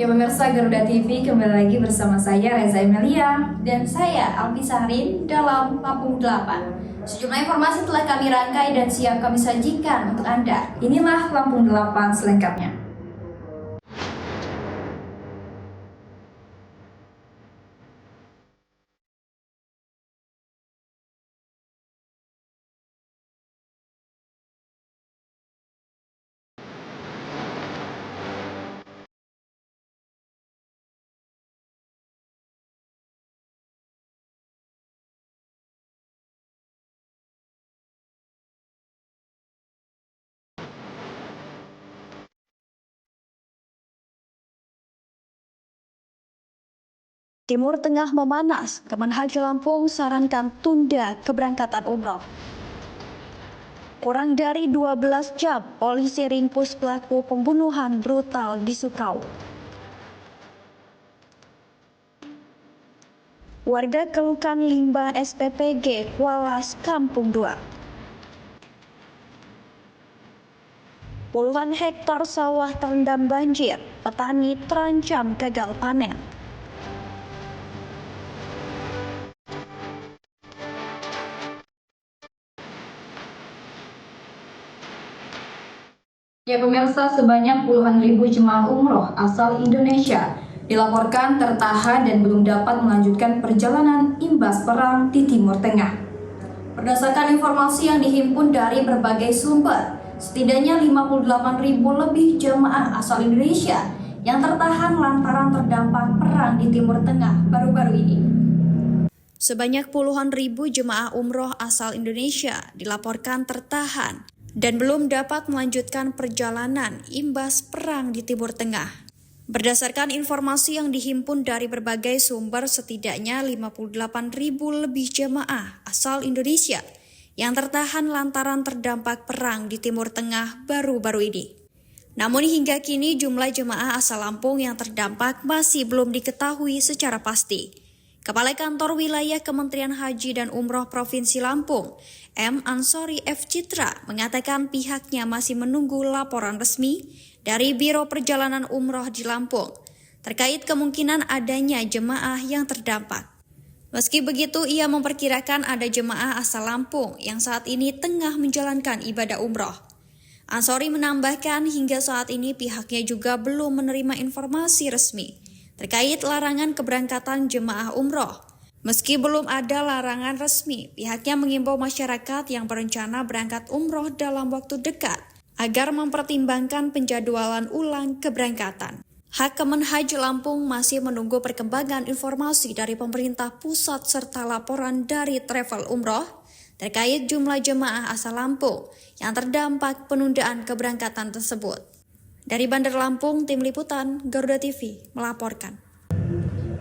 Ya pemirsa Garuda TV, kembali lagi bersama saya Reza Emilia dan saya Alfi Sahrin dalam Lampung 8. Sejumlah informasi telah kami rangkai dan siap kami sajikan untuk Anda. Inilah Lampung 8 selengkapnya. Timur Tengah memanas, Kemenhaj Lampung sarankan tunda keberangkatan umroh. Kurang dari 12 jam, polisi ringkus pelaku pembunuhan brutal di Sukau. Warga keluhkan limbah SPPG Walas Kampung 2. Puluhan hektar sawah terendam banjir, petani terancam gagal panen. Ya pemirsa, sebanyak puluhan ribu jemaah umroh asal Indonesia dilaporkan tertahan dan belum dapat melanjutkan perjalanan imbas perang di Timur Tengah. Berdasarkan informasi yang dihimpun dari berbagai sumber, setidaknya 58.000 lebih jemaah asal Indonesia yang tertahan lantaran terdampak perang di Timur Tengah baru-baru ini. Sebanyak puluhan ribu jemaah umroh asal Indonesia dilaporkan tertahan dan belum dapat melanjutkan perjalanan imbas perang di Timur Tengah. Berdasarkan informasi yang dihimpun dari berbagai sumber, setidaknya 58.000 lebih jemaah asal Indonesia yang tertahan lantaran terdampak perang di Timur Tengah baru-baru ini. Namun hingga kini jumlah jemaah asal Lampung yang terdampak masih belum diketahui secara pasti. Kepala Kantor Wilayah Kementerian Haji dan Umroh Provinsi Lampung, M. Ansori F. Citra, mengatakan pihaknya masih menunggu laporan resmi dari Biro Perjalanan Umroh di Lampung terkait kemungkinan adanya jemaah yang terdampak. Meski begitu, ia memperkirakan ada jemaah asal Lampung yang saat ini tengah menjalankan ibadah umroh. Ansori menambahkan hingga saat ini pihaknya juga belum menerima informasi resmi terkait larangan keberangkatan jemaah umroh. Meski belum ada larangan resmi, pihaknya mengimbau masyarakat yang berencana berangkat umroh dalam waktu dekat agar mempertimbangkan penjadwalan ulang keberangkatan. Kemenhaj Lampung masih menunggu perkembangan informasi dari pemerintah pusat serta laporan dari travel umroh terkait jumlah jemaah asal Lampung yang terdampak penundaan keberangkatan tersebut. Dari Bandar Lampung, Tim Liputan Garuda TV melaporkan.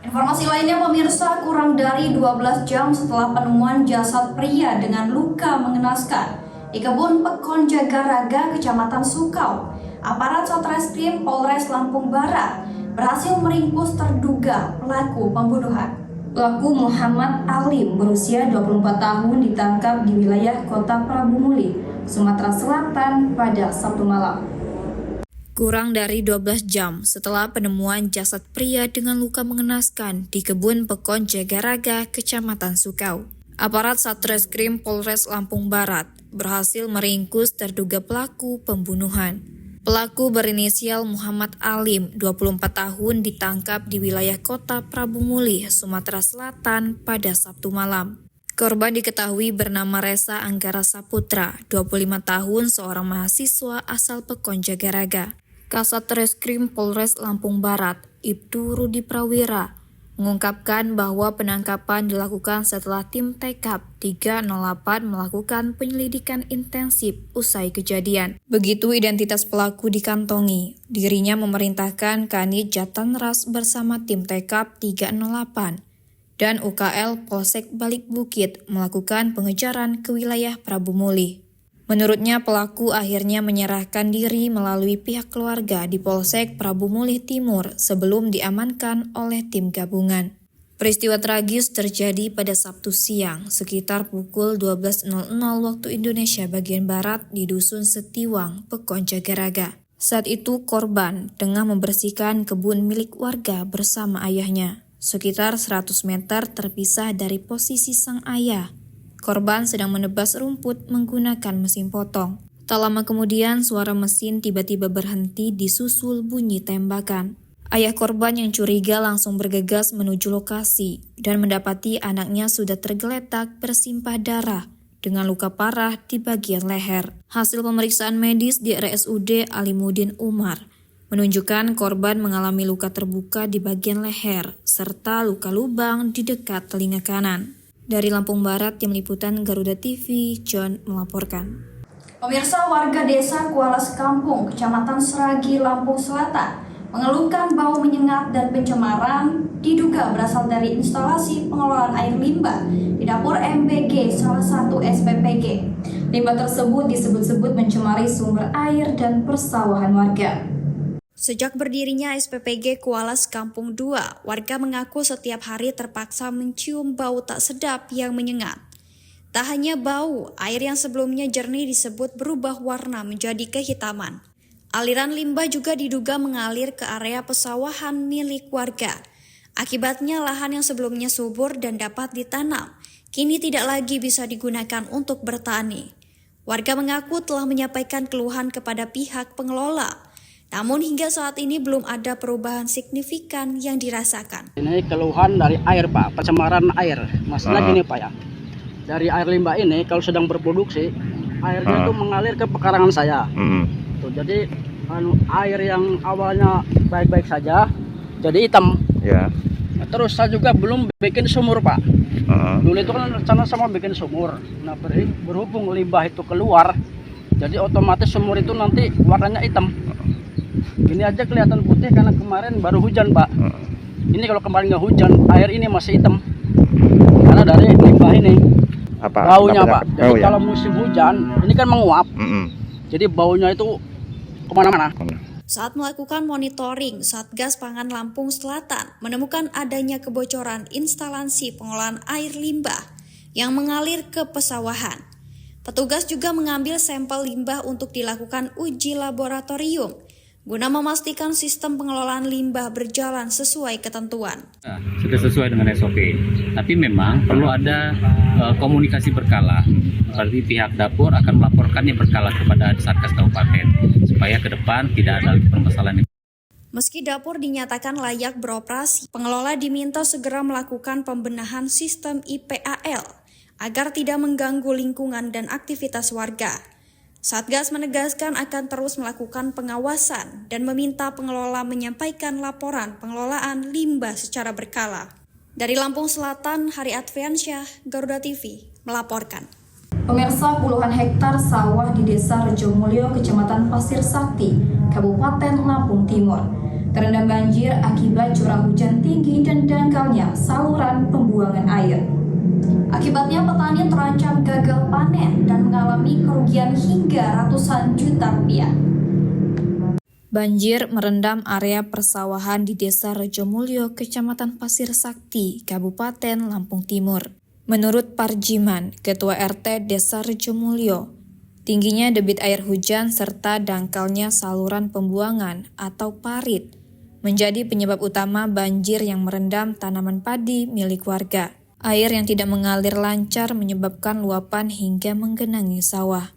Informasi lainnya pemirsa, kurang dari 12 jam setelah penemuan jasad pria dengan luka mengenaskan di kebun Pekon Jagaraga, Kecamatan Sukau, aparat Satreskrim Polres Lampung Barat berhasil meringkus terduga pelaku pembunuhan. Pelaku Muhammad Alim berusia 24 tahun ditangkap di wilayah Kota Prabu Muli, Sumatera Selatan pada Sabtu malam. Kurang dari 12 jam setelah penemuan jasad pria dengan luka mengenaskan di kebun Pekon Jagaraga, Kecamatan Sukau, aparat Satreskrim Polres Lampung Barat berhasil meringkus terduga pelaku pembunuhan. Pelaku berinisial Muhammad Alim, 24 tahun, ditangkap di wilayah Kota Prabu Muli, Sumatera Selatan pada Sabtu malam. Korban diketahui bernama Reza Anggara Saputra, 25 tahun, seorang mahasiswa asal Pekon Jagaraga. Kasat Reskrim Polres Lampung Barat, Ibtu Rudi Prawira, mengungkapkan bahwa penangkapan dilakukan setelah tim TKP 308 melakukan penyelidikan intensif usai kejadian. Begitu identitas pelaku dikantongi, dirinya memerintahkan Kanit Jatanras bersama tim TKP 308 dan UKL Polsek Balik Bukit melakukan pengejaran ke wilayah Prabu Muli. Menurutnya, pelaku akhirnya menyerahkan diri melalui pihak keluarga di Polsek Prabu Muli Timur sebelum diamankan oleh tim gabungan. Peristiwa tragis terjadi pada Sabtu siang sekitar pukul 12.00 waktu Indonesia bagian Barat di Dusun Setiwang, Pekon Jagaraga. Saat itu korban tengah membersihkan kebun milik warga bersama ayahnya. Sekitar 100 meter terpisah dari posisi sang ayah. Korban sedang menebas rumput menggunakan mesin potong. Tak lama kemudian suara mesin tiba-tiba berhenti disusul bunyi tembakan. Ayah korban yang curiga langsung bergegas menuju lokasi dan mendapati anaknya sudah tergeletak bersimpah darah dengan luka parah di bagian leher. Hasil pemeriksaan medis di RSUD Alimuddin Umar menunjukkan korban mengalami luka terbuka di bagian leher serta luka lubang di dekat telinga kanan. Dari Lampung Barat, Tim Liputan Garuda TV, John melaporkan. Pemirsa, warga desa Kualas Kampung, Kecamatan Seragi, Lampung Selatan mengeluhkan bau menyengat dan pencemaran diduga berasal dari instalasi pengelolaan air limbah di dapur MBG salah satu SPPG. Limbah tersebut disebut-sebut mencemari sumber air dan persawahan warga. Sejak berdirinya SPPG Kualas Kampung 2, warga mengaku setiap hari terpaksa mencium bau tak sedap yang menyengat. Tak hanya bau, air yang sebelumnya jernih disebut berubah warna menjadi kehitaman. Aliran limbah juga diduga mengalir ke area pesawahan milik warga. Akibatnya lahan yang sebelumnya subur dan dapat ditanam, kini tidak lagi bisa digunakan untuk bertani. Warga mengaku telah menyampaikan keluhan kepada pihak pengelola. Namun hingga saat ini belum ada perubahan signifikan yang dirasakan. Ini keluhan dari air, Pak, pencemaran air. Masalah gini, Pak, ya. Dari air limbah ini kalau sedang berproduksi, airnya itu mengalir ke pekarangan saya. Tuh, jadi air yang awalnya baik-baik saja jadi hitam. Ya. Nah, terus saya juga belum bikin sumur, Pak. Dulu itu kan rencana sama bikin sumur. Nah, berhubung limbah itu keluar, jadi otomatis sumur itu nanti warnanya hitam. Ini aja kelihatan putih karena kemarin baru hujan, Pak. Ini kalau kemarin nggak hujan, air ini masih hitam karena dari limbah ini. Baunya, Pak. Jadi kalau musim hujan, ini kan menguap. Jadi baunya itu kemana-mana. Saat melakukan monitoring, Satgas Pangan Lampung Selatan menemukan adanya kebocoran instalasi pengolahan air limbah yang mengalir ke pesawahan. Petugas juga mengambil sampel limbah untuk dilakukan uji laboratorium guna memastikan sistem pengelolaan limbah berjalan sesuai ketentuan. Sudah sesuai dengan SOP, tapi memang perlu ada komunikasi berkala. Berarti pihak dapur akan melaporkannya berkala kepada Satgas Kabupaten supaya ke depan tidak ada permasalahan. Meski dapur dinyatakan layak beroperasi, pengelola diminta segera melakukan pembenahan sistem IPAL agar tidak mengganggu lingkungan dan aktivitas warga. Satgas menegaskan akan terus melakukan pengawasan dan meminta pengelola menyampaikan laporan pengelolaan limbah secara berkala. Dari Lampung Selatan, Hari Adviansyah, Garuda TV, melaporkan. Pemirsa, puluhan hektar sawah di Desa Rejomulyo, Kecamatan Pasir Sakti, Kabupaten Lampung Timur, terendam banjir akibat curah hujan tinggi dan dangkalnya saluran pembuangan air. Akibatnya petani terancam gagal panen dan mengalami kerugian hingga ratusan juta rupiah. Banjir merendam area persawahan di Desa Rejomulyo, Kecamatan Pasir Sakti, Kabupaten Lampung Timur. Menurut Parjiman, Ketua RT Desa Rejomulyo, tingginya debit air hujan serta dangkalnya saluran pembuangan atau parit menjadi penyebab utama banjir yang merendam tanaman padi milik warga. Air yang tidak mengalir lancar menyebabkan luapan hingga menggenangi sawah.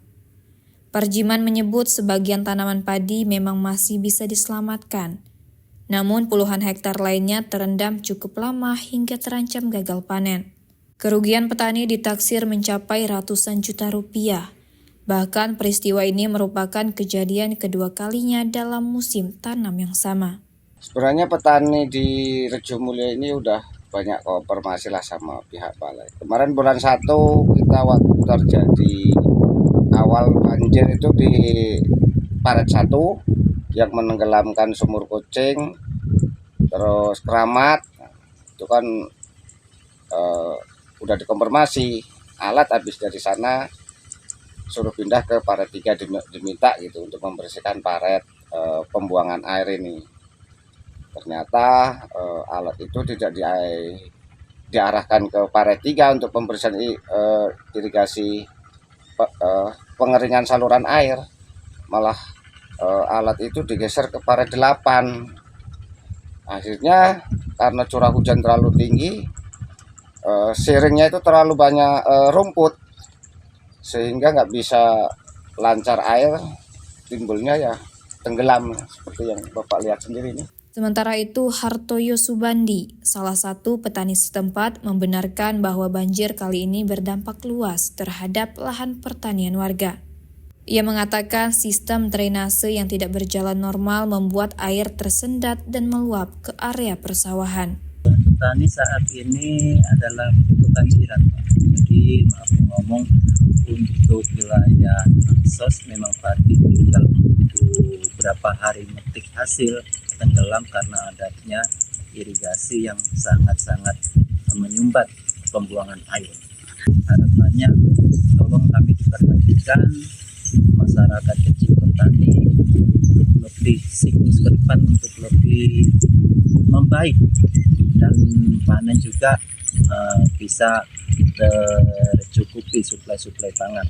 Parjiman menyebut sebagian tanaman padi memang masih bisa diselamatkan. Namun puluhan hektar lainnya terendam cukup lama hingga terancam gagal panen. Kerugian petani ditaksir mencapai ratusan juta rupiah. Bahkan peristiwa ini merupakan kejadian kedua kalinya dalam musim tanam yang sama. Sebenarnya petani di Rejomulyo ini udah banyak konfirmasi lah sama pihak balai. Kemarin bulan 1 kita waktu terjadi awal banjir itu di Paret 1 yang menenggelamkan sumur kucing, terus keramat, itu kan udah dikonfirmasi, alat habis dari sana suruh pindah ke Paret 3 diminta gitu untuk membersihkan paret pembuangan air ini. Ternyata alat itu tidak diarahkan ke Paret 3 untuk pembersihan irigasi pengeringan saluran air, malah alat itu digeser ke paret 8. Akhirnya karena curah hujan terlalu tinggi, siringnya itu terlalu banyak rumput, sehingga nggak bisa lancar air, timbulnya ya tenggelam seperti yang Bapak lihat sendiri ini. Sementara itu, Hartoyo Subandi, salah satu petani setempat, membenarkan bahwa banjir kali ini berdampak luas terhadap lahan pertanian warga. Ia mengatakan sistem drainase yang tidak berjalan normal membuat air tersendat dan meluap ke area persawahan. Petani saat ini adalah kebanjiran, Pak. Jadi maaf ngomong, untuk wilayah Sos memang padi tinggal beberapa hari metik hasil tenggelam karena adanya irigasi yang sangat-sangat menyumbat pembuangan air. Harapannya tolong kami diperhatikan masyarakat kecil petani untuk lebih siklus ke depan, untuk lebih membaik dan panen juga bisa tercukupi suplai pangan.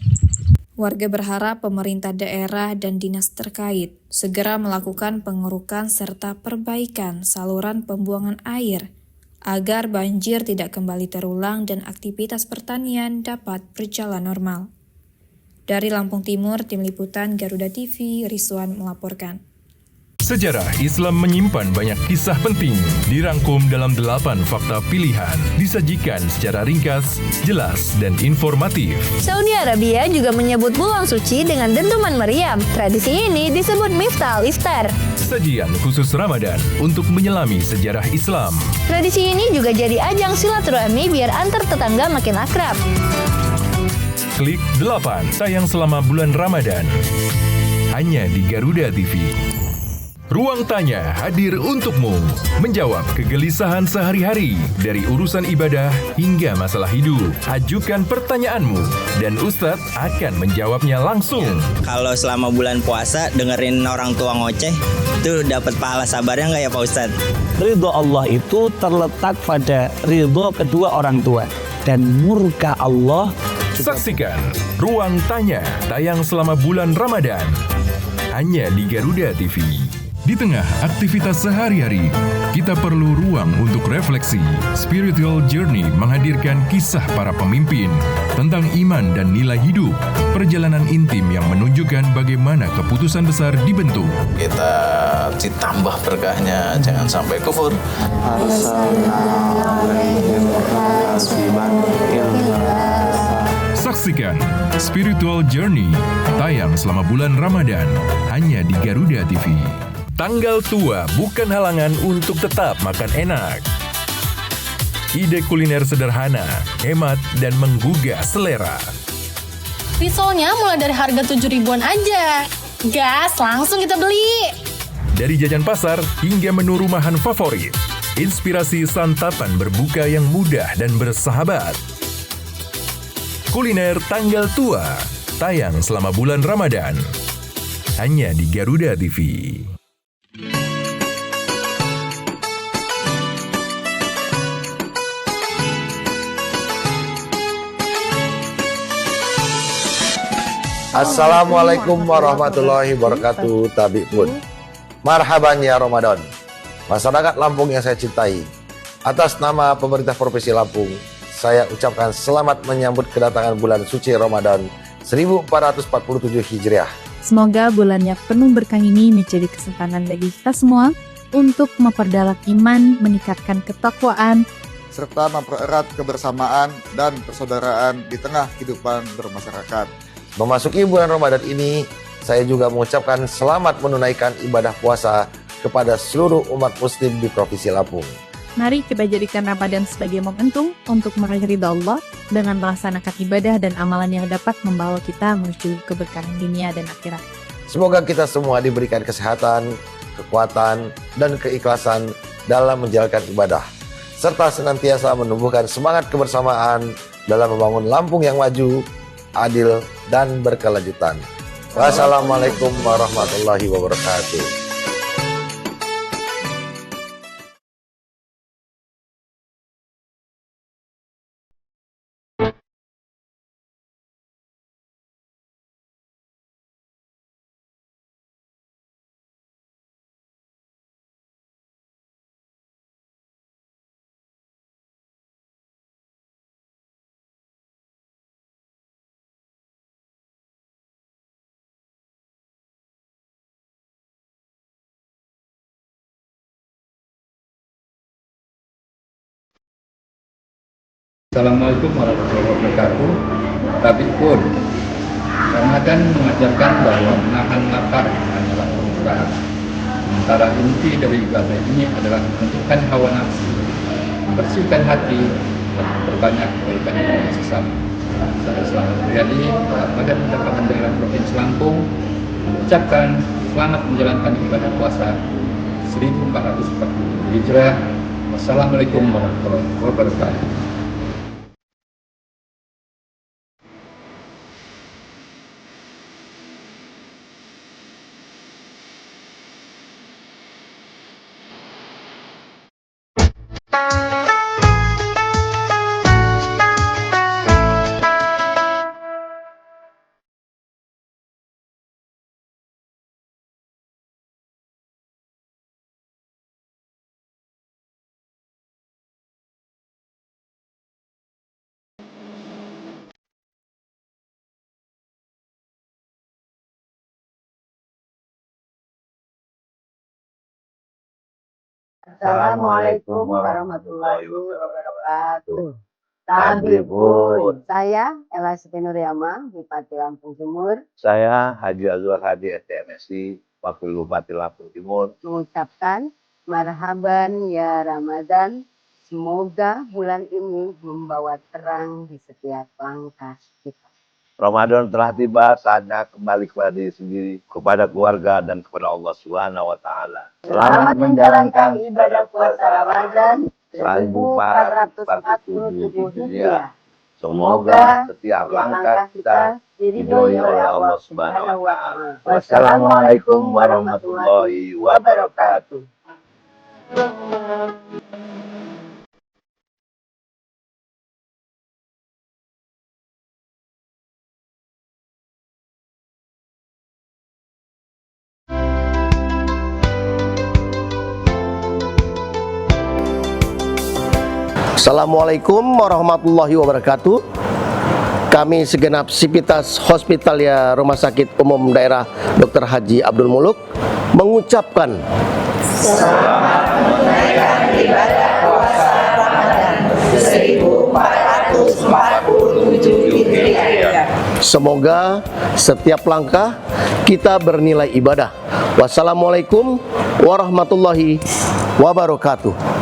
Warga berharap pemerintah daerah dan dinas terkait segera melakukan pengerukan serta perbaikan saluran pembuangan air agar banjir tidak kembali terulang dan aktivitas pertanian dapat berjalan normal. Dari Lampung Timur, Tim Liputan Garuda TV, Rizwan melaporkan. Sejarah Islam menyimpan banyak kisah penting, dirangkum dalam 8 fakta pilihan, disajikan secara ringkas, jelas, dan informatif. Saudi Arabia juga menyebut bulan suci dengan dentuman meriam. Tradisi ini disebut Miftah al-Iftar. Sajian khusus Ramadan untuk menyelami sejarah Islam. Tradisi ini juga jadi ajang silaturahmi biar antar tetangga makin akrab. Klik 8, tayang selama bulan Ramadan. Hanya di Garuda TV. Ruang Tanya hadir untukmu, menjawab kegelisahan sehari-hari, dari urusan ibadah hingga masalah hidup. Ajukan pertanyaanmu, dan Ustadz akan menjawabnya langsung. Kalau selama bulan puasa dengerin orang tua ngoceh, itu dapat pahala sabarnya nggak ya Pak Ustadz? Ridho Allah itu terletak pada ridho kedua orang tua, dan murka Allah. Saksikan Ruang Tanya, tayang selama bulan Ramadan. Hanya di Garuda TV. Di tengah aktivitas sehari-hari, kita perlu ruang untuk refleksi. Spiritual Journey menghadirkan kisah para pemimpin tentang iman dan nilai hidup, perjalanan intim yang menunjukkan bagaimana keputusan besar dibentuk. Kita ditambah berkahnya, jangan sampai kufur. Saksikan Spiritual Journey, tayang selama bulan Ramadan, hanya di Garuda TV. Tanggal tua bukan halangan untuk tetap makan enak. Ide kuliner sederhana, hemat, dan menggugah selera. Risolnya mulai dari harga 7 ribuan aja. Gas, langsung kita beli. Dari jajan pasar hingga menu rumahan favorit, inspirasi santapan berbuka yang mudah dan bersahabat. Kuliner tanggal tua, tayang selama bulan Ramadan. Hanya di Garuda TV. Assalamualaikum warahmatullahi wabarakatuh. Tabik pun marhaban ya Ramadan. Masyarakat Lampung yang saya cintai, atas nama pemerintah Provinsi Lampung, saya ucapkan selamat menyambut kedatangan bulan suci Ramadan 1447 Hijriah. Semoga bulannya penuh berkah ini menjadi kesempatan bagi kita semua untuk memperdalam iman, meningkatkan ketakwaan, serta mempererat kebersamaan dan persaudaraan di tengah kehidupan bermasyarakat. Memasuki bulan Ramadan ini, saya juga mengucapkan selamat menunaikan ibadah puasa kepada seluruh umat muslim di Provinsi Lampung. Mari kita jadikan Ramadan sebagai momentum untuk meraih ridha Allah dengan melaksanakan ibadah dan amalan yang dapat membawa kita menuju keberkahan dunia dan akhirat. Semoga kita semua diberikan kesehatan, kekuatan, dan keikhlasan dalam menjalankan ibadah, serta senantiasa menumbuhkan semangat kebersamaan dalam membangun Lampung yang maju, adil, dan berkelanjutan. Wassalamualaikum warahmatullahi wabarakatuh. Assalamualaikum warahmatullahi wabarakatuh. Tapi pun Ramadan mengajarkan bahwa menahan lapar adalah kemusrahan. Sementara inti dari ibadah ini adalah menentukan hawa nafsu, membersihkan hati, dan memperbanyak kebaikan kepada sesama. Saya Selamat Riyadi, Badan Pendapatan Daerah Provinsi Lampung mengucapkan selamat menjalankan ibadah puasa 1440 Hijrah. Wassalamualaikum warahmatullahi wabarakatuh. Assalamualaikum warahmatullahi wabarakatuh. Tabibun. Saya Ella Siti Nuriyama, Bupati Lampung Timur. Saya Haji Azwar Hadi STMSI, Wakil Bupati Lampung Timur. Mengucapkan marhaban ya Ramadan. Semoga bulan ini membawa terang di setiap langkah kita. Ramadan telah tiba, saatnya kembali kepada diri sendiri, kepada keluarga, dan kepada Allah Subhanahu wa Ta'ala. Selamat menjalankan ibadah puasa Ramadan 1447 Hijriah. Semoga setiap langkah kita diridhoi oleh Allah Subhanahu wa Ta'ala. Wassalamualaikum warahmatullahi wabarakatuh. Assalamualaikum warahmatullahi wabarakatuh. Kami segenap Sivitas Hospitalia Rumah Sakit Umum Daerah Dr. Haji Abdul Muluk mengucapkan selamat menunaikan ibadah puasa Ramadan 1447 Hijriah. Semoga setiap langkah kita bernilai ibadah. Wassalamualaikum warahmatullahi wabarakatuh.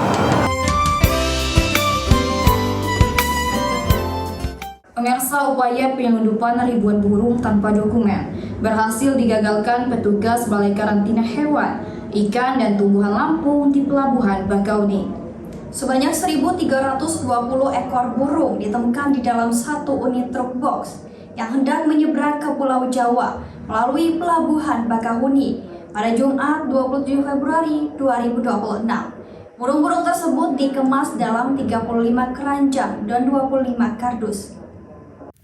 Pemirsa, upaya penyelundupan ribuan burung tanpa dokumen berhasil digagalkan petugas Balai Karantina Hewan, Ikan dan Tumbuhan Lampung di Pelabuhan Bakauni. Sebanyak 1.320 ekor burung ditemukan di dalam satu unit truk box yang hendak menyeberang ke Pulau Jawa melalui Pelabuhan Bakahuni pada Jumat 27 Februari 2026. Burung-burung tersebut dikemas dalam 35 keranjang dan 25 kardus.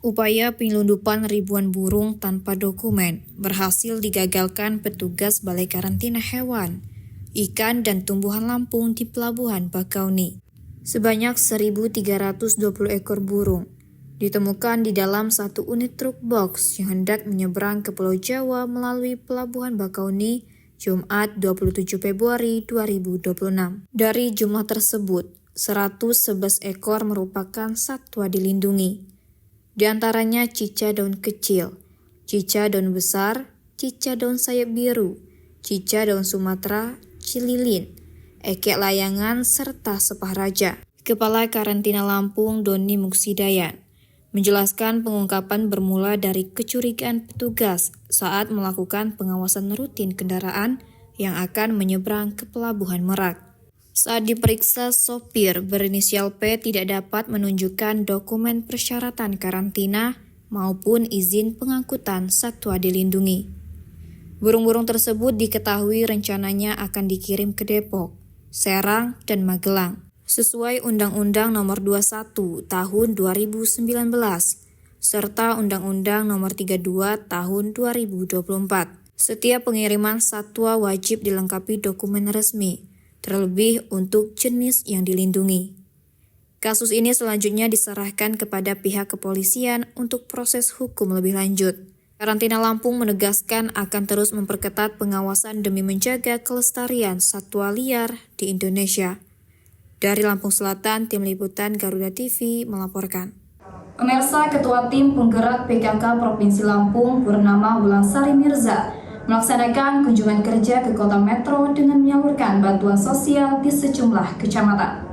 Upaya penyelundupan ribuan burung tanpa dokumen berhasil digagalkan petugas Balai Karantina Hewan, Ikan dan Tumbuhan Lampung di Pelabuhan Bakauni. Sebanyak 1.320 ekor burung ditemukan di dalam satu unit truk box yang hendak menyeberang ke Pulau Jawa melalui Pelabuhan Bakauni Jumat 27 Februari 2026. Dari jumlah tersebut, 111 ekor merupakan satwa dilindungi. Di antaranya cicak daun kecil, cicak daun besar, cicak daun sayap biru, cicak daun Sumatera, cililin, ekek layangan, serta sepah raja. Kepala Karantina Lampung Doni Muksidayan menjelaskan pengungkapan bermula dari kecurigaan petugas saat melakukan pengawasan rutin kendaraan yang akan menyeberang ke Pelabuhan Merak. Saat diperiksa, sopir berinisial P tidak dapat menunjukkan dokumen persyaratan karantina maupun izin pengangkutan satwa dilindungi. Burung-burung tersebut diketahui rencananya akan dikirim ke Depok, Serang, dan Magelang, sesuai Undang-Undang Nomor 21 Tahun 2019, serta Undang-Undang Nomor 32 Tahun 2024. Setiap pengiriman satwa wajib dilengkapi dokumen resmi, terlebih untuk jenis yang dilindungi. Kasus ini selanjutnya diserahkan kepada pihak kepolisian untuk proses hukum lebih lanjut. Karantina Lampung menegaskan akan terus memperketat pengawasan demi menjaga kelestarian satwa liar di Indonesia. Dari Lampung Selatan, Tim Liputan Garuda TV melaporkan. Pemirsa, Ketua Tim Penggerak PKK Provinsi Lampung bernama Wulansari Mirza melaksanakan kunjungan kerja ke Kota Metro dengan menyalurkan bantuan sosial di sejumlah kecamatan.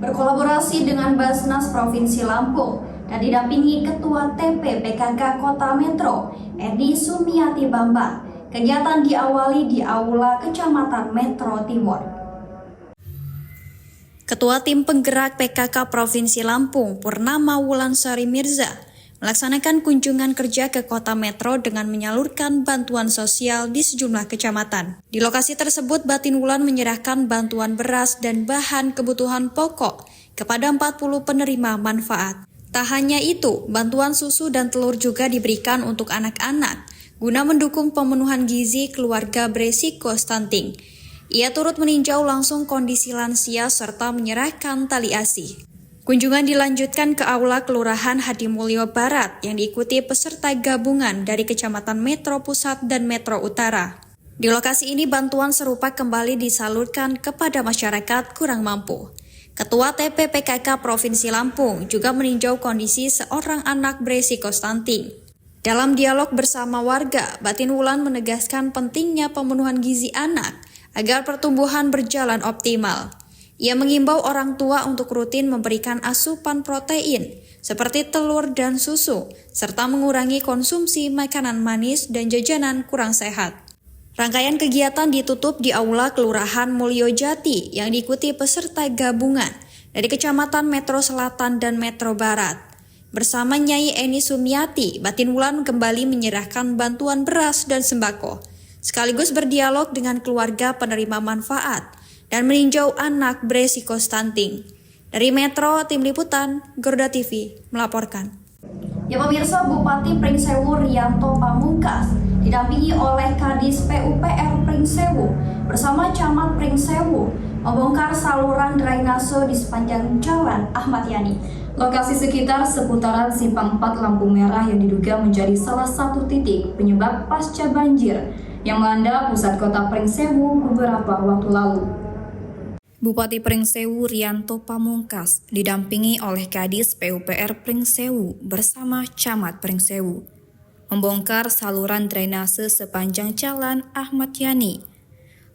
Berkolaborasi dengan Basnas Provinsi Lampung dan didampingi Ketua TP PKK Kota Metro, Edi Sumiati Bambang, kegiatan diawali di Aula Kecamatan Metro Timur. Ketua Tim Penggerak PKK Provinsi Lampung, Purnama Wulansari Mirza, melaksanakan kunjungan kerja ke Kota Metro dengan menyalurkan bantuan sosial di sejumlah kecamatan. Di lokasi tersebut, Batin Wulan menyerahkan bantuan beras dan bahan kebutuhan pokok kepada 40 penerima manfaat. Tak hanya itu, bantuan susu dan telur juga diberikan untuk anak-anak, guna mendukung pemenuhan gizi keluarga beresiko stunting. Ia turut meninjau langsung kondisi lansia serta menyerahkan tali ASI. Kunjungan dilanjutkan ke Aula Kelurahan Hadimulyo Barat yang diikuti peserta gabungan dari Kecamatan Metro Pusat dan Metro Utara. Di lokasi ini bantuan serupa kembali disalurkan kepada masyarakat kurang mampu. Ketua TP PKK Provinsi Lampung juga meninjau kondisi seorang anak beresiko stunting. Dalam dialog bersama warga, Batin Wulan menegaskan pentingnya pemenuhan gizi anak agar pertumbuhan berjalan optimal. Ia mengimbau orang tua untuk rutin memberikan asupan protein seperti telur dan susu, serta mengurangi konsumsi makanan manis dan jajanan kurang sehat. Rangkaian kegiatan ditutup di Aula Kelurahan Mulyojati yang diikuti peserta gabungan dari Kecamatan Metro Selatan dan Metro Barat. Bersama Nyai Eni Sumiati, Batin Wulan kembali menyerahkan bantuan beras dan sembako, sekaligus berdialog dengan keluarga penerima manfaat dan meninjau anak beresiko stunting. Dari Metro, Tim Liputan Garuda TV melaporkan. Ya pemirsa, Bupati Pringsewu Rianto Pamungkas didampingi oleh Kadis PUPR Pringsewu bersama Camat Pringsewu membongkar saluran drainase di sepanjang Jalan Ahmad Yani. Lokasi sekitar seputaran Simpang 4 Lampu Merah yang diduga menjadi salah satu titik penyebab pasca banjir yang melanda pusat kota Pringsewu beberapa waktu lalu. Bupati Pringsewu Rianto Pamungkas didampingi oleh Kadis PUPR Pringsewu bersama Camat Pringsewu membongkar saluran drainase sepanjang Jalan Ahmad Yani.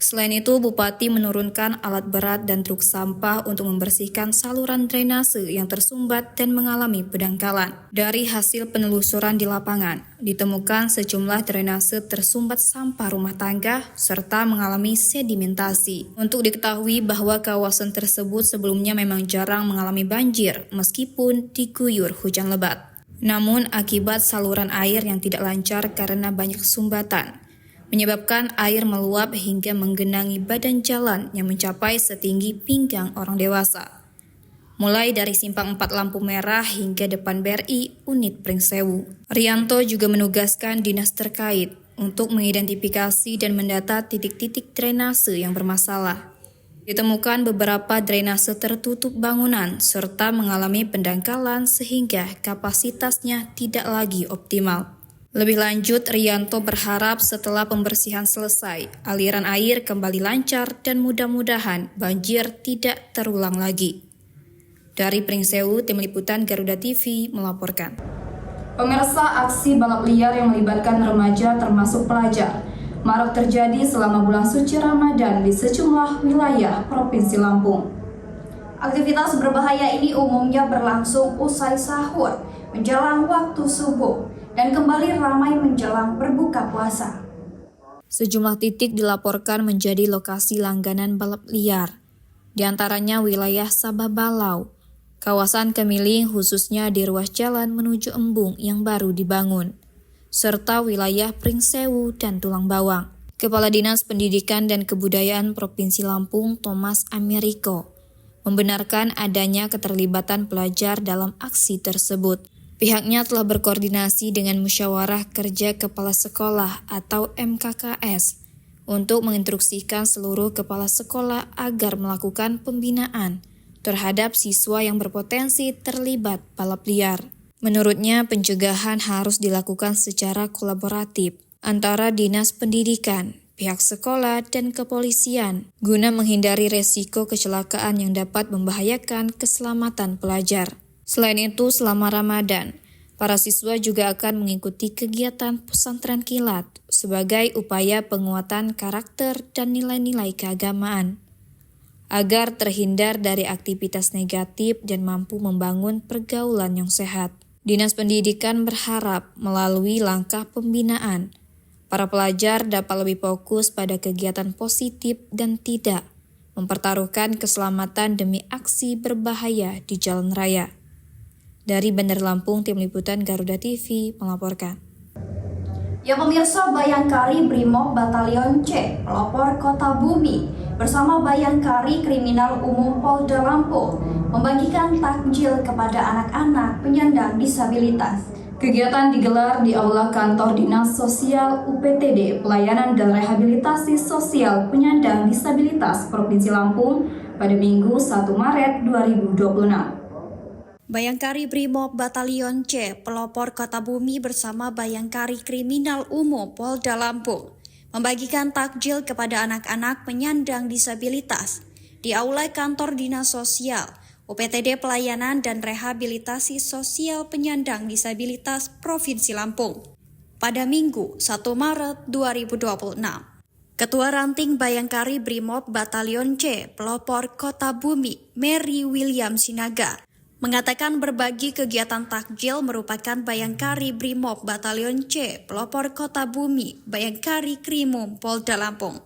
Selain itu, Bupati menurunkan alat berat dan truk sampah untuk membersihkan saluran drainase yang tersumbat dan mengalami pendangkalan. Dari hasil penelusuran di lapangan, ditemukan sejumlah drainase tersumbat sampah rumah tangga serta mengalami sedimentasi. Untuk diketahui bahwa kawasan tersebut sebelumnya memang jarang mengalami banjir meskipun diguyur hujan lebat. Namun akibat saluran air yang tidak lancar karena banyak sumbatan, menyebabkan air meluap hingga menggenangi badan jalan yang mencapai setinggi pinggang orang dewasa. Mulai dari Simpang 4 Lampu Merah hingga depan BRI Unit Pringsewu. Rianto juga menugaskan dinas terkait untuk mengidentifikasi dan mendata titik-titik drainase yang bermasalah. Ditemukan beberapa drainase tertutup bangunan serta mengalami pendangkalan sehingga kapasitasnya tidak lagi optimal. Lebih lanjut, Rianto berharap setelah pembersihan selesai, aliran air kembali lancar dan mudah-mudahan banjir tidak terulang lagi. Dari Pringsewu, Tim Liputan Garuda TV melaporkan. Pemirsa, aksi balap liar yang melibatkan remaja termasuk pelajar marak terjadi selama bulan suci Ramadan di sejumlah wilayah Provinsi Lampung. Aktivitas berbahaya ini umumnya berlangsung usai sahur, menjelang waktu subuh, dan kembali ramai menjelang berbuka puasa. Sejumlah titik dilaporkan menjadi lokasi langganan balap liar, di antaranya wilayah Sabah Balau, kawasan Kemiling khususnya di ruas jalan menuju Embung yang baru dibangun, serta wilayah Pringsewu dan Tulang Bawang. Kepala Dinas Pendidikan dan Kebudayaan Provinsi Lampung, Thomas Ameriko, membenarkan adanya keterlibatan pelajar dalam aksi tersebut. Pihaknya telah berkoordinasi dengan Musyawarah Kerja Kepala Sekolah atau MKKS untuk menginstruksikan seluruh kepala sekolah agar melakukan pembinaan terhadap siswa yang berpotensi terlibat balap liar. Menurutnya, pencegahan harus dilakukan secara kolaboratif antara Dinas Pendidikan, pihak sekolah, dan kepolisian guna menghindari resiko kecelakaan yang dapat membahayakan keselamatan pelajar. Selain itu, selama Ramadan, para siswa juga akan mengikuti kegiatan pesantren kilat sebagai upaya penguatan karakter dan nilai-nilai keagamaan, agar terhindar dari aktivitas negatif dan mampu membangun pergaulan yang sehat. Dinas Pendidikan berharap melalui langkah pembinaan, para pelajar dapat lebih fokus pada kegiatan positif dan tidak mempertaruhkan keselamatan demi aksi berbahaya di jalan raya. Dari Bandar Lampung, Tim Liputan Garuda TV melaporkan. Ya pemirsa, Bayangkari Brimob Batalion C, pelopor Kota Bumi, bersama Bayangkari Kriminal Umum Polda Lampung, membagikan takjil kepada anak-anak penyandang disabilitas. Kegiatan digelar di Aula Kantor Dinas Sosial UPTD Pelayanan dan Rehabilitasi Sosial Penyandang Disabilitas Provinsi Lampung pada Minggu 1 Maret 2026. Bayangkari Brimob Batalion C, pelopor Kota Bumi bersama Bayangkari Kriminal Umum Polda Lampung membagikan takjil kepada anak-anak penyandang disabilitas di Aula Kantor Dinas Sosial UPTD Pelayanan dan Rehabilitasi Sosial Penyandang Disabilitas Provinsi Lampung pada Minggu 1 Maret 2026. Ketua Ranting Bayangkari Brimob Batalion C, pelopor Kota Bumi, Mary William Sinaga, mengatakan berbagi kegiatan takjil merupakan Bayangkari Brimob Batalion C, pelopor Kota Bumi, Bayangkari Krimum Polda Lampung.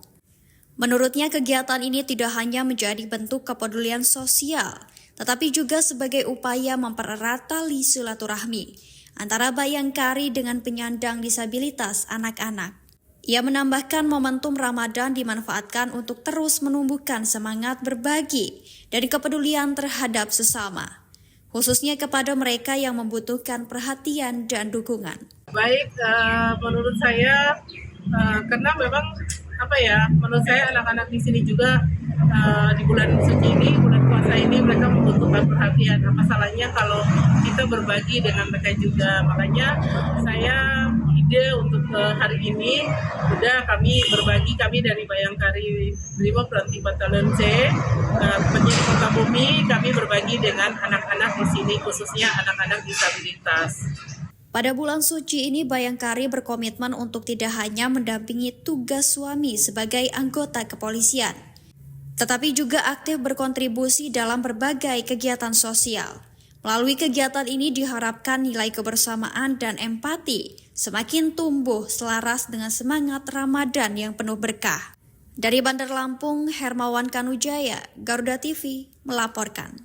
Menurutnya kegiatan ini tidak hanya menjadi bentuk kepedulian sosial, tetapi juga sebagai upaya mempererat tali silaturahmi antara Bayangkari dengan penyandang disabilitas anak-anak. Ia menambahkan momentum Ramadan dimanfaatkan untuk terus menumbuhkan semangat berbagi dan kepedulian terhadap sesama, khususnya kepada mereka yang membutuhkan perhatian dan dukungan. Baik, menurut saya karena memang menurut saya anak-anak di sini juga di bulan suci ini, bulan puasa ini mereka membutuhkan perhatian. Apa salahnya kalau kita berbagi dengan mereka juga? Makanya saya ide untuk hari ini kami berbagi, kami dari Bayangkari Brimob Ranting Batalion C, penyidik Kota Bumi, kami berbagi dengan anak-anak di sini, khususnya anak-anak disabilitas. Pada bulan suci ini, Bayangkari berkomitmen untuk tidak hanya mendampingi tugas suami sebagai anggota kepolisian, tetapi juga aktif berkontribusi dalam berbagai kegiatan sosial. Melalui kegiatan ini diharapkan nilai kebersamaan dan empati semakin tumbuh selaras dengan semangat Ramadan yang penuh berkah. Dari Bandar Lampung, Hermawan Kanujaya, Garuda TV melaporkan.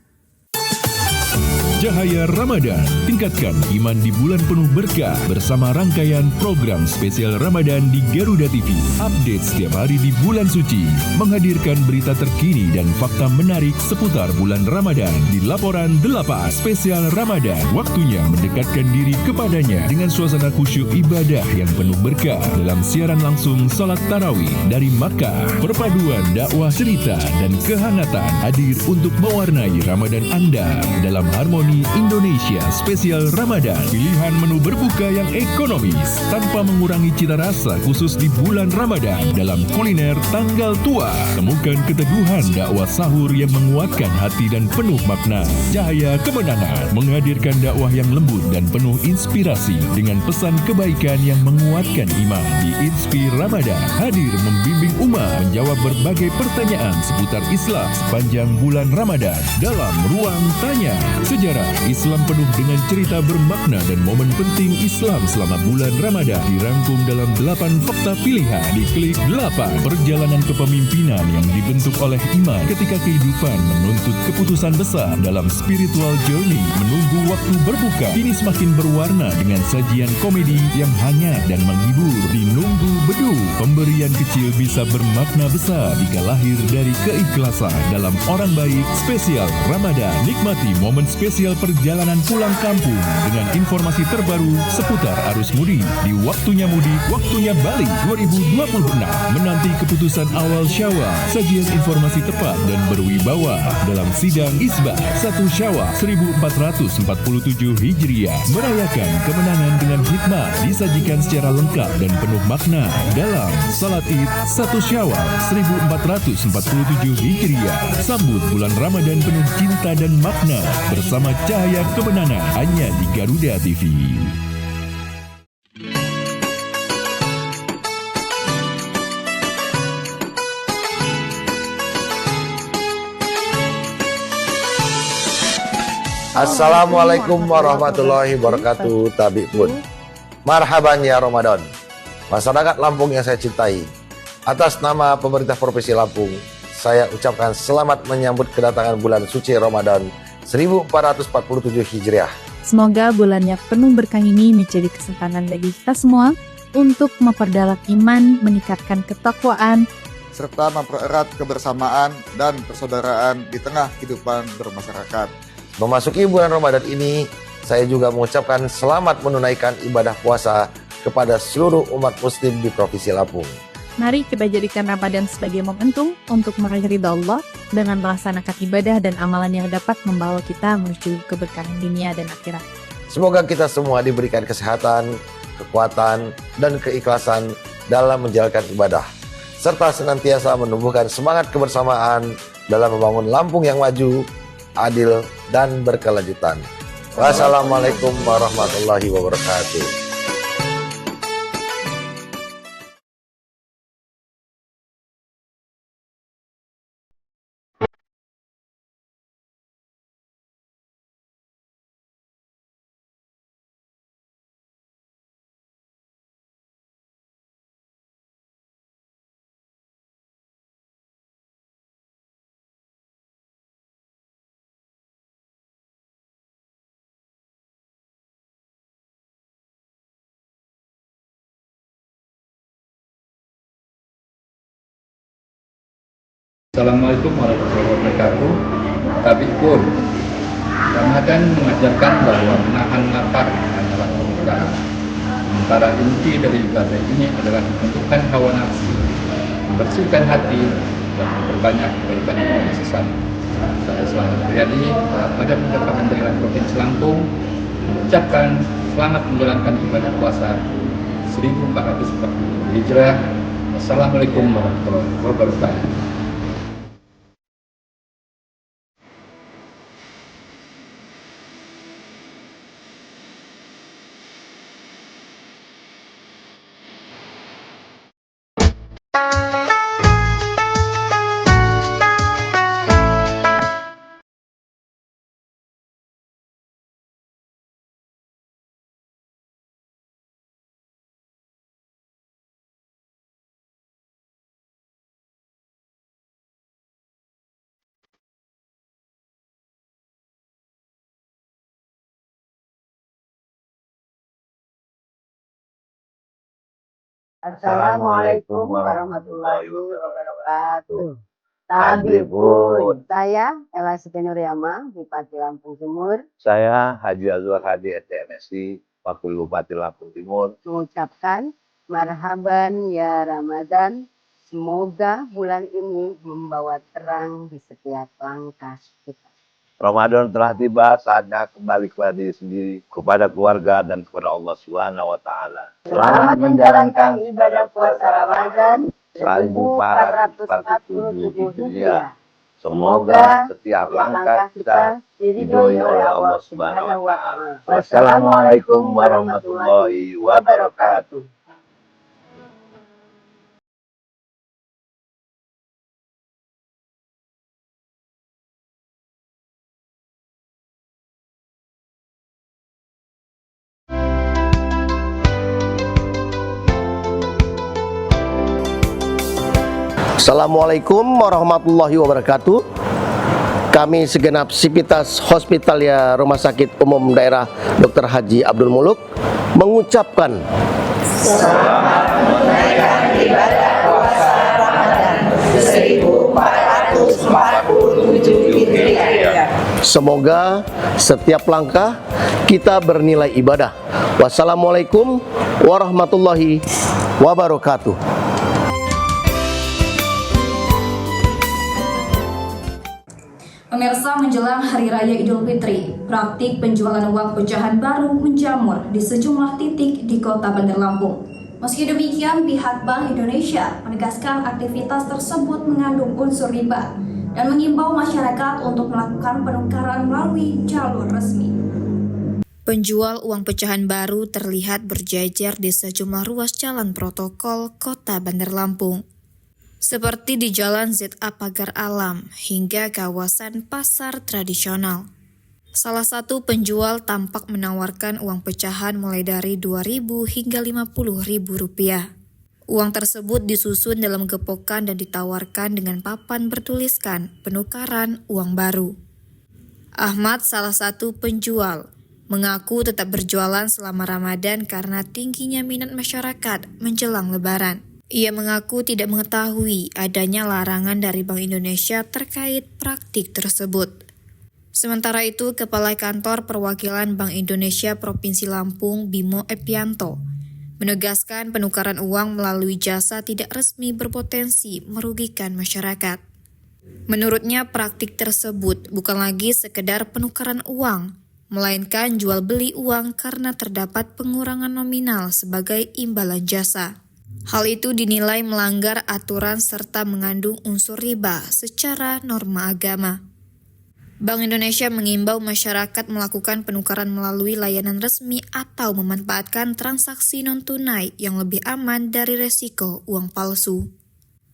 Cahaya Ramadan, tingkatkan iman di bulan penuh berkah bersama rangkaian program spesial Ramadan di Garuda TV. Update setiap hari di bulan suci, menghadirkan berita terkini dan fakta menarik seputar bulan Ramadan di Laporan 8 Spesial Ramadan. Waktunya mendekatkan diri kepadanya dengan suasana khusyuk ibadah yang penuh berkah dalam siaran langsung salat tarawih dari Makkah. Perpaduan dakwah cerita dan kehangatan hadir untuk mewarnai Ramadan Anda dalam harmoni Indonesia Spesial Ramadan. Pilihan menu berbuka yang ekonomis tanpa mengurangi cita rasa khusus di bulan Ramadan dalam kuliner tanggal tua. Temukan keteguhan dakwah sahur yang menguatkan hati dan penuh makna. Cahaya Kemenangan menghadirkan dakwah yang lembut dan penuh inspirasi dengan pesan kebaikan yang menguatkan iman. Di Inspir Ramadan hadir membimbing umat menjawab berbagai pertanyaan seputar Islam sepanjang bulan Ramadan dalam Ruang Tanya. Sejarah Islam penuh dengan cerita bermakna dan momen penting Islam selama bulan Ramadan dirangkum dalam 8 fakta pilihan di Klik 8. Perjalanan kepemimpinan yang dibentuk oleh iman ketika kehidupan menuntut keputusan besar dalam spiritual journey. Menunggu waktu berbuka kini semakin berwarna dengan sajian komedi yang hangat dan menghibur. Di Nunggu Bedu, pemberian kecil bisa bermakna besar jika lahir dari keikhlasan dalam Orang Baik Spesial Ramadan. Nikmati momen spesial tutorial perjalanan pulang kampung dengan informasi terbaru seputar arus mudik di Waktunya Mudik, Waktunya Balik 2026. Menanti keputusan awal Syawal, sajian informasi tepat dan berwibawa dalam sidang Isbah 1 Syawal 1447 Hijriah. Merayakan kemenangan dengan hikmah disajikan secara lengkap dan penuh makna dalam Salat Id 1 Syawal 1447 Hijriah. Sambut bulan Ramadan penuh cinta dan makna bersama cahaya kemenangan hanya di Garuda TV. Assalamualaikum warahmatullahi wabarakatuh. Tabi pun marhaban ya Ramadan. Masyarakat Lampung yang saya cintai, atas nama pemerintah Provinsi Lampung, saya ucapkan selamat menyambut kedatangan bulan suci Ramadan 1447 Hijriah. Semoga bulannya penuh berkah ini menjadi kesempatan bagi kita semua untuk memperdalam iman, meningkatkan ketakwaan, serta mempererat kebersamaan dan persaudaraan di tengah kehidupan bermasyarakat. Memasuki bulan Ramadan ini, saya juga mengucapkan selamat menunaikan ibadah puasa kepada seluruh umat muslim di Provinsi Lampung. Mari kita jadikan Ramadan sebagai momentum untuk meraih ridha Allah dengan melaksanakan ibadah dan amalan yang dapat membawa kita menuju keberkahan dunia dan akhirat. Semoga kita semua diberikan kesehatan, kekuatan, dan keikhlasan dalam menjalankan ibadah, serta senantiasa menumbuhkan semangat kebersamaan dalam membangun Lampung yang maju, adil, dan berkelanjutan. Wassalamualaikum warahmatullahi wabarakatuh. Assalamualaikum warahmatullahi wabarakatuh. Tapi pun Ramadan mengajarkan bahwa menahan lapar adalah kemudahan. Sementara inti dari ibadah ini adalah menentukan hawa nafsu, membersihkan hati, dan memperbanyak kebaikan kepada sesama. Saya Selamat Priyadi pada Departemen Daerah Provinsi Lampung mengucapkan selamat menjalankan ibadah puasa 1440 Hijriah. Wassalamualaikum warahmatullahi wabarakatuh. Assalamualaikum warahmatullahi wabarakatuh. Tabibun. Saya Ella Siti-Nur Yama, Bupati Lampung Timur. Saya Haji Azwar Hadi STMSI, Wakil Bupati Lampung Timur. Mengucapkan marhaban ya Ramadan. Semoga bulan ini membawa terang di setiap langkah kita. Ramadan telah tiba, saatnya kembali kepada diri sendiri, kepada keluarga, dan kepada Allah Subhanahu wa Ta'ala. Selamat menjalankan ibadah puasa Ramadan 1447 Hijriah. Semoga setiap langkah kita diridhoi oleh Allah Subhanahu wa Ta'ala. Wassalamualaikum warahmatullahi wabarakatuh. Assalamualaikum warahmatullahi wabarakatuh. Kami segenap Sivitas Hospitalia Rumah Sakit Umum Daerah Dr. Haji Abdul Muluk mengucapkan selamat menunaikan ibadah puasa Ramadan 1447 Hijriah. Semoga setiap langkah kita bernilai ibadah. Wassalamualaikum warahmatullahi wabarakatuh. Pemirsa, menjelang Hari Raya Idul Fitri, praktik penjualan uang pecahan baru menjamur di sejumlah titik di Kota Bandar Lampung. Meski demikian, pihak Bank Indonesia menegaskan aktivitas tersebut mengandung unsur riba dan mengimbau masyarakat untuk melakukan penukaran melalui jalur resmi. Penjual uang pecahan baru terlihat berjajar di sejumlah ruas jalan protokol Kota Bandar Lampung, seperti di Jalan ZA Pagar Alam hingga kawasan pasar tradisional. Salah satu penjual tampak menawarkan uang pecahan mulai dari Rp2.000 hingga Rp50.000. Uang tersebut disusun dalam gepokan dan ditawarkan dengan papan bertuliskan penukaran uang baru. Ahmad, salah satu penjual, mengaku tetap berjualan selama Ramadan karena tingginya minat masyarakat menjelang Lebaran. Ia mengaku tidak mengetahui adanya larangan dari Bank Indonesia terkait praktik tersebut. Sementara itu, Kepala Kantor Perwakilan Bank Indonesia Provinsi Lampung, Bimo Epianto, menegaskan penukaran uang melalui jasa tidak resmi berpotensi merugikan masyarakat. Menurutnya, praktik tersebut bukan lagi sekedar penukaran uang, melainkan jual beli uang karena terdapat pengurangan nominal sebagai imbalan jasa. Hal itu dinilai melanggar aturan serta mengandung unsur riba secara norma agama. Bank Indonesia mengimbau masyarakat melakukan penukaran melalui layanan resmi atau memanfaatkan transaksi non-tunai yang lebih aman dari resiko uang palsu.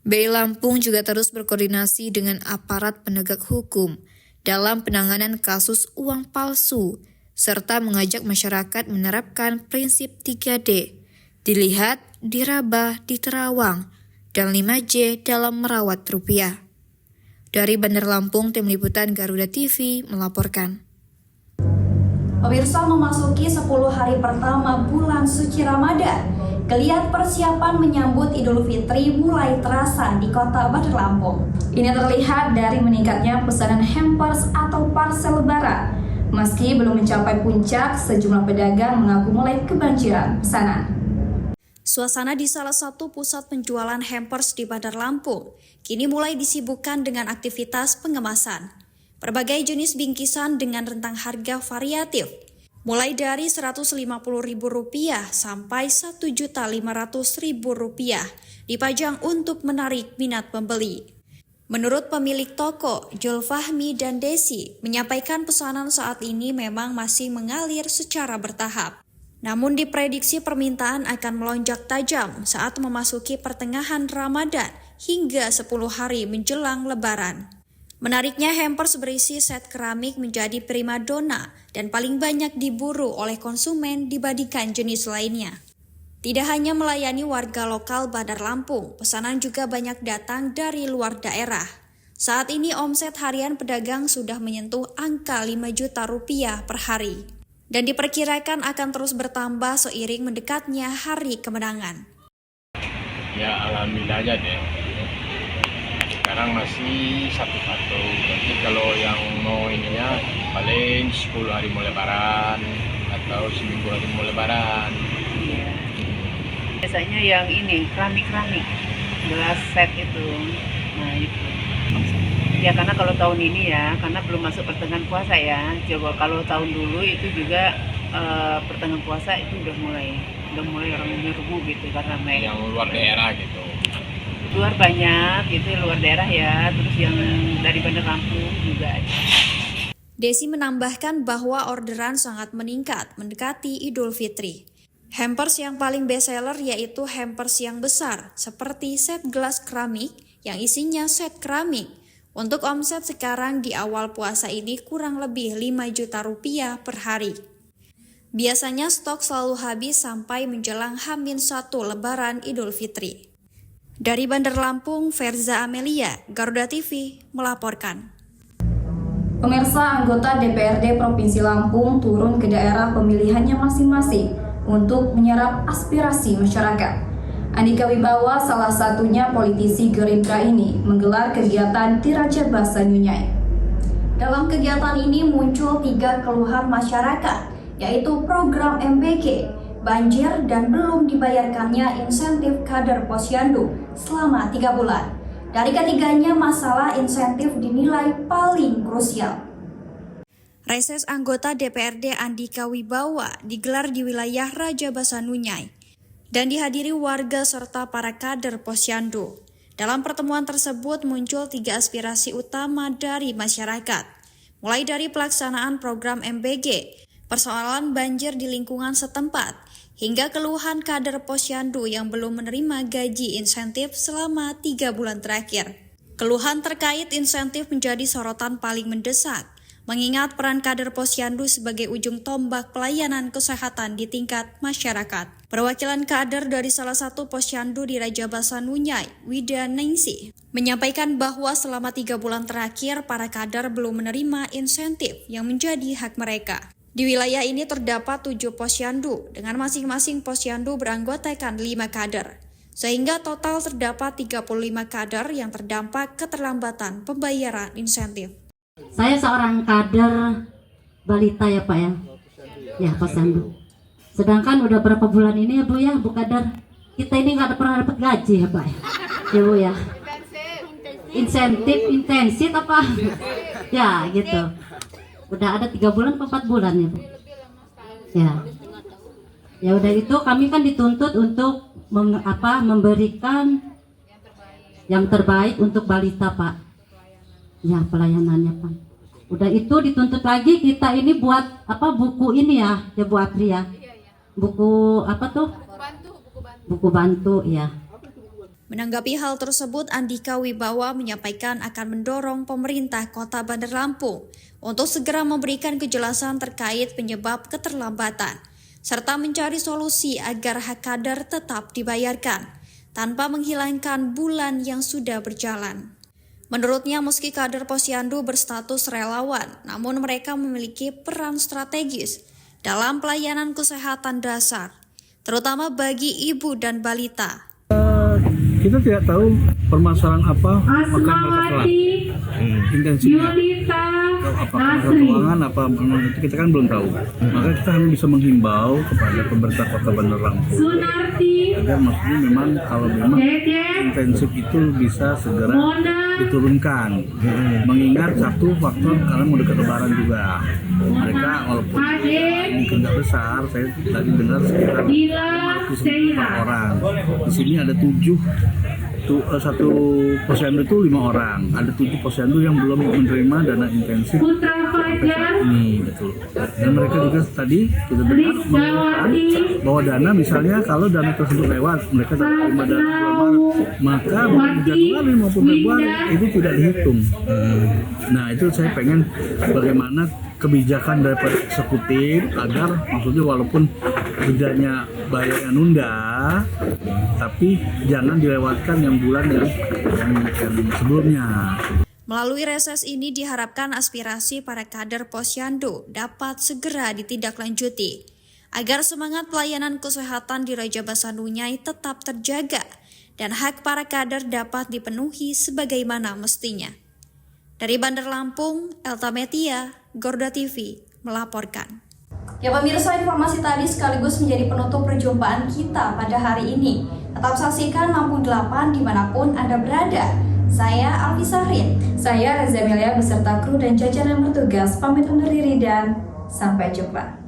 BI Lampung juga terus berkoordinasi dengan aparat penegak hukum dalam penanganan kasus uang palsu, serta mengajak masyarakat menerapkan prinsip 3D, dilihat, diraba, diterawang, dan 5J dalam merawat rupiah. Dari Bandar Lampung, Tim Liputan Garuda TV melaporkan. Pemirsa, memasuki 10 hari pertama bulan suci Ramadan, geliat persiapan menyambut Idul Fitri mulai terasa di Kota Bandar Lampung. Ini terlihat dari meningkatnya pesanan hampers atau parsel Lebaran. Meski belum mencapai puncak, sejumlah pedagang mengaku mulai kebanjiran pesanan. Suasana di salah satu pusat penjualan hampers di Bandar Lampung kini mulai disibukkan dengan aktivitas pengemasan. Berbagai jenis bingkisan dengan rentang harga variatif, mulai dari Rp150.000 sampai Rp1.500.000 dipajang untuk menarik minat pembeli. Menurut pemilik toko, Jul Fahmi dan Desi, menyampaikan pesanan saat ini memang masih mengalir secara bertahap. Namun diprediksi permintaan akan melonjak tajam saat memasuki pertengahan Ramadan hingga 10 hari menjelang Lebaran. Menariknya, hampers berisi set keramik menjadi primadona dan paling banyak diburu oleh konsumen dibandingkan jenis lainnya. Tidak hanya melayani warga lokal Bandar Lampung, pesanan juga banyak datang dari luar daerah. Saat ini omset harian pedagang sudah menyentuh angka Rp5 juta per hari. Dan diperkirakan akan terus bertambah seiring mendekatnya hari kemenangan. Ya alhamdulillah aja deh. Sekarang masih satu-satu. Nanti kalau yang mau ininya paling 10 hari mau Lebaran atau seminggu hari mau Lebaran. Biasanya yang ini keramik-keramik, gelas set itu. Nah itu. Ya karena kalau tahun ini ya, karena belum masuk pertengahan puasa ya. Coba kalau tahun dulu itu juga pertengahan puasa itu udah mulai orang menyerbu gitu karena yang luar daerah gitu. Luar banyak gitu, luar daerah ya. Terus yang dari Bandar Lampung juga ada. Desi menambahkan bahwa orderan sangat meningkat mendekati Idul Fitri. Hampers yang paling bestseller yaitu hampers yang besar seperti set gelas keramik yang isinya set keramik. Untuk omset sekarang di awal puasa ini kurang lebih Rp5 juta per hari. Biasanya stok selalu habis sampai menjelang H-1 Lebaran Idul Fitri. Dari Bandar Lampung, Ferza Amelia, Garuda TV melaporkan. Pemirsa, anggota DPRD Provinsi Lampung turun ke daerah pemilihannya masing-masing untuk menyerap aspirasi masyarakat. Andika Wibawa, salah satunya politisi Gerindra ini, menggelar kegiatan di Raja Basa Nyunyai. Dalam kegiatan ini muncul 3 keluhan masyarakat, yaitu program MBG, banjir, dan belum dibayarkannya insentif kader Posyandu selama 3 bulan. Dari ketiganya, masalah insentif dinilai paling krusial. Reses anggota DPRD Andika Wibawa digelar di wilayah Raja Basanunyai dan dihadiri warga serta para kader Posyandu. Dalam pertemuan tersebut muncul 3 aspirasi utama dari masyarakat, mulai dari pelaksanaan program MBG, persoalan banjir di lingkungan setempat, hingga keluhan kader Posyandu yang belum menerima gaji insentif selama 3 bulan terakhir. Keluhan terkait insentif menjadi sorotan paling mendesak, mengingat peran kader Posyandu sebagai ujung tombak pelayanan kesehatan di tingkat masyarakat. Perwakilan kader dari salah satu Posyandu di Raja Basanunyai, Wida Ningsih, menyampaikan bahwa selama 3 bulan terakhir para kader belum menerima insentif yang menjadi hak mereka. Di wilayah ini terdapat 7 Posyandu dengan masing-masing Posyandu beranggotakan 5 kader, sehingga total terdapat 35 kader yang terdampak keterlambatan pembayaran insentif. Saya seorang kader balita ya Pak ya, Posyandu. Sedangkan udah berapa bulan ini ya Bu ya, Bu kader, kita ini nggak pernah dapat gaji ya Pak ya Bu ya. Insentif intensif apa? Ya gitu. Udah ada 3 bulan atau 4 bulan ya Bu. Ya udah itu kami kan dituntut untuk memberikan yang terbaik untuk balita Pak. Ya pelayanannya Pak. Udah itu dituntut lagi kita ini buat buku ini ya Bu Apri ya. Buku apa tuh? Buku bantu ya. Menanggapi hal tersebut, Andika Wibawa menyampaikan akan mendorong pemerintah Kota Bandar Lampung untuk segera memberikan kejelasan terkait penyebab keterlambatan, serta mencari solusi agar hak kader tetap dibayarkan, tanpa menghilangkan bulan yang sudah berjalan. Menurutnya, meski kader Posyandu berstatus relawan, namun mereka memiliki peran strategis dalam pelayanan kesehatan dasar, terutama bagi ibu dan balita. Kita tidak tahu permasalahan apa akan mereka telah intensifnya, apakah keuangan apa itu kita kan belum tahu. Maka kita hanya bisa menghimbau kepada pemerintah Kota Bandar Lampung agar maksudnya memang kalau memang intensif itu bisa segera diturunkan. Mengingat satu faktor karena mau dekat Lebaran juga. Mereka walaupun mungkin nggak besar, saya tadi dengar sekitar 500 orang. Di sini ada 1 Posyandu itu 5 orang. Ada 7 Posyandu yang belum menerima dana intensif sampai saat ini, betul. Dan mereka juga tadi kita dengar mengatakan bahwa dana misalnya kalau dana tersebut lewat, mereka dapat terima dana bulan Maret, maka Januari maupun Februari itu tidak dihitung. Nah itu saya pengen bagaimana kebijakan daripada eksekutif agar maksudnya walaupun bedanya bayarnya nunda, tapi jangan dilewatkan yang bulan yang sebelumnya. Melalui reses ini diharapkan aspirasi para kader Posyandu dapat segera ditindaklanjuti agar semangat pelayanan kesehatan di Raja Basanunyai tetap terjaga dan hak para kader dapat dipenuhi sebagaimana mestinya. Dari Bandar Lampung, Elta Metia, Gorda TV melaporkan. Ya pemirsa, informasi tadi sekaligus menjadi penutup perjumpaan kita pada hari ini. Tetap saksikan Lampung 8 dimanapun Anda berada. Saya Alfi Sahrin. Saya Reza Melia beserta kru dan jajaran bertugas pamit undur diri dan sampai jumpa.